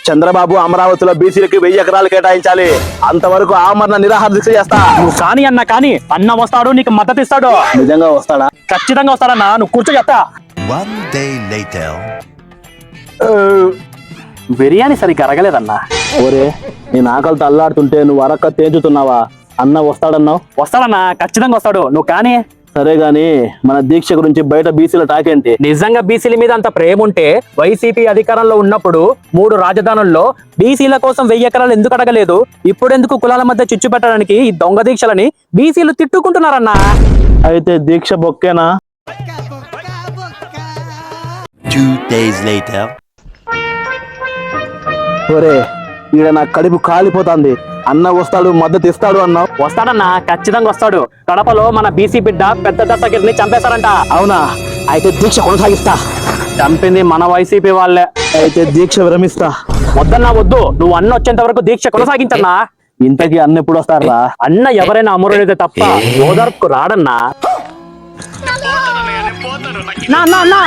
చంద్రబాబు అమరావతిలో బీసీలకి 1000 ఎకరాలు కేటాయించాలి. అంతవరకు ఆమరణ నిరాహార దీక్ష చేస్తా. నువ్వు కానీ అన్న వస్తాడు, నీకు మద్దతు ఇస్తాడు. నిజంగా వస్తాడా? ఖచ్చితంగా వస్తాడన్నా, నువ్వు కూర్చో చెప్తా. One day later. బిర్యానీ సరిగ్గా అరగలేదన్నా. ఓరే, నేను ఆకలితో అల్లాడుతుంటే నువ్వు అరక్క తేంచుతున్నావా? అన్న వస్తాడన్నావు. వస్తాడన్నా, ఖచ్చితంగా వస్తాడు. నువ్వు కానీ. సరే గాని మన దీక్ష గురించి బయట బీసీల టాకేంటి? నిజంగా బీసీల మీద అంత ప్రేమ ఉంటే వైసీపీ అధికారంలో ఉన్నప్పుడు 3 రాజధానుల్లో బీసీల కోసం 1000 ఎకరాలు ఎందుకు అడగలేదు? ఇప్పుడు ఎందుకు కులాల మధ్య చిచ్చు పెట్టడానికి ఈ దొంగ దీక్షలని బీసీలు తిట్టుకుంటున్నారన్నా. అయితే దీక్ష బొక్కేనా? 2 days later. ఒరే, ఈడ నా కడుపు కాలిపోతుంది. అన్న వస్తాడు, మద్దతు ఇస్తాడు అన్నావు. వస్తాడన్నా, ఖచ్చితంగా వస్తాడు. కడపలో మన బీసీ బిడ్డ పెద్ద దశగిరిని చంపేశారంట. అవునా? అయితే దీక్ష కొనసాగిస్తా. చంపింది మన వైసీపీ వాళ్ళే. అయితే దీక్ష విరమిస్తా. వద్దన్నా, వద్దు. నువ్వు అన్న వచ్చేంత వరకు దీక్ష కొనసాగించన్నా. ఇంతకీ అన్న ఎప్పుడు వస్తారా? అన్న ఎవరైనా అమరుడైతే తప్ప ఓదార్పుకు రాడన్నా. నా